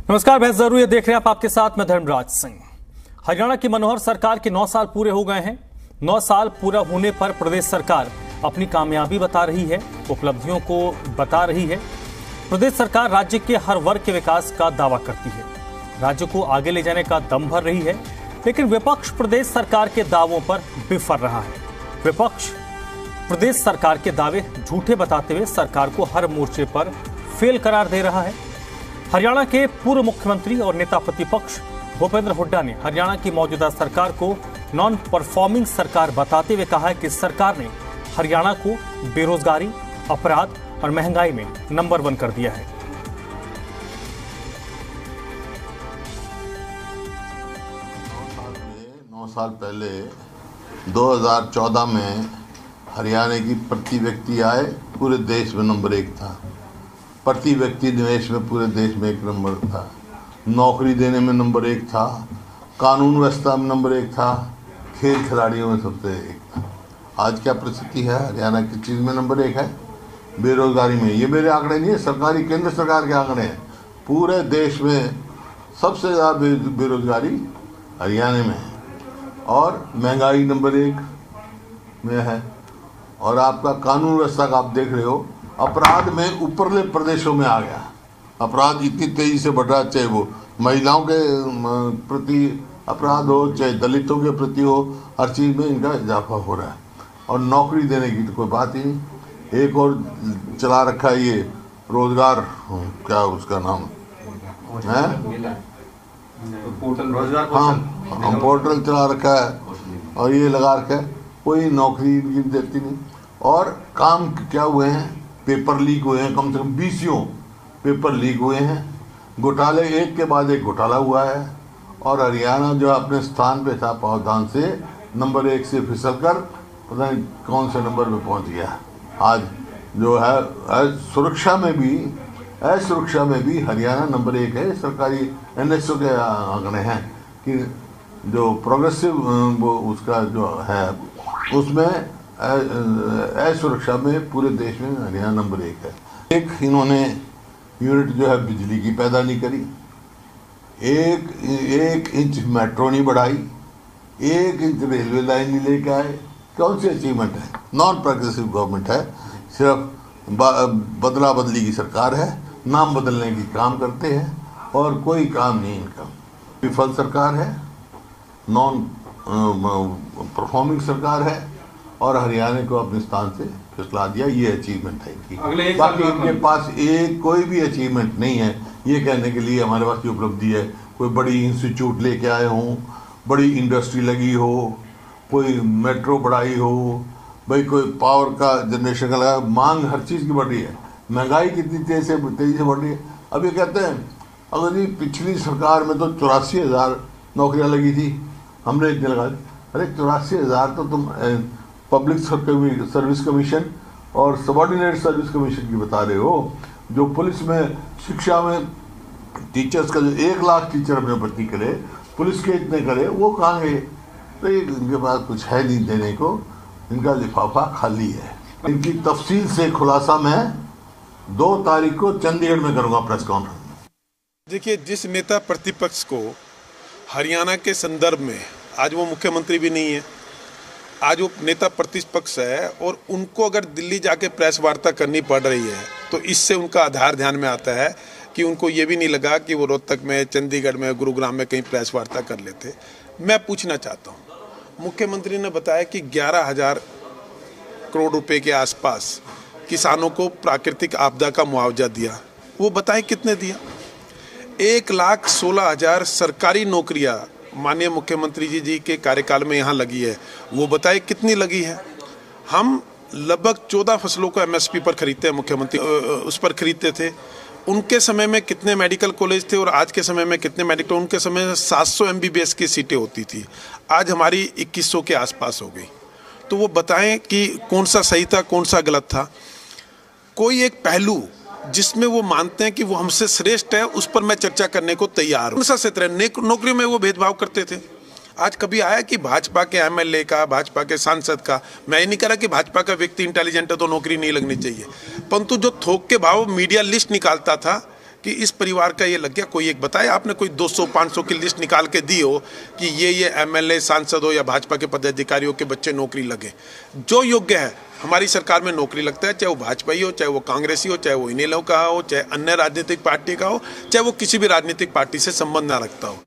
नमस्कार, मैं जरूर ये देख रहे हैं आप, आपके साथ मैं धर्मराज सिंह। हरियाणा की मनोहर सरकार के 9 साल पूरे हो गए हैं। 9 साल पूरा होने पर प्रदेश सरकार अपनी कामयाबी बता रही है, उपलब्धियों को बता रही है। प्रदेश सरकार राज्य के हर वर्ग के विकास का दावा करती है, राज्य को आगे ले जाने का दम भर रही है। लेकिन विपक्ष प्रदेश सरकार के दावों पर बिफर रहा है। विपक्ष प्रदेश सरकार के दावे झूठे बताते हुए सरकार को हर मोर्चे पर फेल करार दे रहा है। हरियाणा के पूर्व मुख्यमंत्री और नेता प्रतिपक्ष भूपेंद्र हुड्डा ने हरियाणा की मौजूदा सरकार को नॉन परफॉर्मिंग सरकार बताते हुए कहा है कि सरकार ने हरियाणा को बेरोजगारी, अपराध और महंगाई में नंबर 1 कर दिया है। 9 साल पहले 2014 में हरियाणा की प्रति व्यक्ति आय पूरे देश में नंबर 1 था। प्रति व्यक्ति निवेश में पूरे देश में 1 नंबर था। नौकरी देने में नंबर 1 था। कानून व्यवस्था में नंबर 1 था। खेल खिलाड़ियों में सबसे 1 था। आज क्या परिस्थिति है? हरियाणा की चीज़ में नंबर 1 है। बेरोजगारी में, ये मेरे आंकड़े नहीं है, सरकारी केंद्र सरकार के आंकड़े हैं। पूरे देश में सबसे ज़्यादा बेरोजगारी हरियाणा में है और महंगाई नंबर 1 में है। और आपका कानून व्यवस्था का आप देख रहे हो, अपराध में ऊपरले प्रदेशों में आ गया। अपराध इतनी तेजी से बढ़ रहा है, चाहे वो महिलाओं के प्रति अपराध हो, चाहे दलितों के प्रति हो, हर चीज़ में इनका इजाफा हो रहा है। और नौकरी देने की तो कोई बात ही नहीं। एक और चला रखा है ये रोजगार, क्या उसका नाम है, रोजगार, हाँ, पोर्टल चला रखा है और ये लगा रखा है, कोई नौकरी इनकी देती नहीं। और काम क्या हुए हैं? पेपर लीक हुए हैं, कम से कम 20 पेपर लीक हुए हैं। घोटाले एक के बाद एक घोटाला हुआ है और हरियाणा जो अपने स्थान पे था पावधान से नंबर 1 से फिसल कर पता नहीं कौन से नंबर पे पहुंच गया। आज जो है सुरक्षा में भी हरियाणा नंबर 1 है। सरकारी NSO के आंकड़े हैं कि जो प्रोग्रेसिव वो उसका जो है उसमें सुरक्षा में पूरे देश में हरियाणा नंबर 1 है। एक इन्होंने यूनिट जो है बिजली की पैदा नहीं करी, एक इंच मेट्रो नहीं बढ़ाई, 1 इंच रेलवे लाइन नहीं लेके आए। कौन सी अचीवमेंट है? नॉन प्रोग्रेसिव गवर्नमेंट है, सिर्फ बदला बदली की सरकार है, नाम बदलने की काम करते हैं और कोई काम नहीं इनका। विफल सरकार है, नॉन परफॉर्मिंग सरकार है और हरियाणा को अपने स्थान से फिसला दिया। ये अचीवमेंट है इनकी। बाकी इनके पास कोई भी अचीवमेंट नहीं है ये कहने के लिए हमारे पास की उपलब्धि है। कोई बड़ी इंस्टीट्यूट लेके आए हों, बड़ी इंडस्ट्री लगी हो, कोई मेट्रो बढ़ाई हो, भाई कोई पावर का जनरेशन का लगा। मांग हर चीज़ की बढ़ रही है, महंगाई कितनी तेजी से बढ़ रही है। अब ये कहते हैं अगर जी पिछली सरकार में तो 84,000 नौकरियाँ लगी थी, हमने इतने लगा दी। अरे 84,000 तो तुम पब्लिक सर्विस कमीशन और सबॉर्डिनेट सर्विस कमीशन की बता रहे हो। जो पुलिस में, शिक्षा में टीचर्स का जो 1 लाख टीचर अपने भर्ती करे, पुलिस के इतने करे, वो कहाँ गए? तो ये इनके पास कुछ है नहीं देने को, इनका लिफाफा खाली है। इनकी तफसील से खुलासा मैं 2 तारीख को चंडीगढ़ में करूँगा प्रेस कॉन्फ्रेंस। देखिए, जिस नेता प्रतिपक्ष को हरियाणा के संदर्भ में, आज वो मुख्यमंत्री भी नहीं है, आज वो नेता प्रतिपक्ष है और उनको अगर दिल्ली जाके प्रेस वार्ता करनी पड़ रही है तो इससे उनका आधार ध्यान में आता है कि उनको ये भी नहीं लगा कि वो रोहतक में, चंडीगढ़ में, गुरुग्राम में कहीं प्रेस वार्ता कर लेते। मैं पूछना चाहता हूँ, मुख्यमंत्री ने बताया कि 11,000 करोड़ रुपए के आसपास किसानों को प्राकृतिक आपदा का मुआवजा दिया। वो बताएं कितने दिया? 1,16,000 सरकारी नौकरियां माननीय मुख्यमंत्री जी के कार्यकाल में यहाँ लगी है, वो बताए कितनी लगी है? हम लगभग 14 फसलों को MSP पर खरीदते हैं, मुख्यमंत्री उस पर खरीदते थे। उनके समय में कितने मेडिकल कॉलेज थे और आज के समय में कितने मेडिकल? उनके समय में 700 MBBS की सीटें होती थी, आज हमारी 2100 के आसपास हो गई। तो वो बताएं कि कौन सा सही था, कौन सा गलत था। कोई एक पहलू जिसमें वो मानते हैं कि वो हमसे श्रेष्ठ है, उस पर मैं चर्चा करने को तैयार हूँ। कौन सा क्षेत्र है? नौकरियों में वो भेदभाव करते थे। आज कभी आया कि भाजपा के MLA का, भाजपा के सांसद का, मैं ये नहीं कह रहा कि भाजपा का व्यक्ति इंटेलिजेंट है तो नौकरी नहीं लगनी चाहिए, परंतु जो थोक के भाव मीडिया लिस्ट निकालता था कि इस परिवार का ये लग गया। कोई एक बताए, आपने कोई 200-500 की लिस्ट निकाल के दी हो कि ये MLA, सांसद हो या भाजपा के पदाधिकारियों के बच्चे नौकरी लगे। जो योग्य है हमारी सरकार में नौकरी लगता है, चाहे वो भाजपाई हो, चाहे वो कांग्रेसी हो, चाहे वो इनेलो का हो, चाहे अन्य राजनीतिक पार्टी का हो, चाहे वो किसी भी राजनीतिक पार्टी से संबंध ना रखता हो।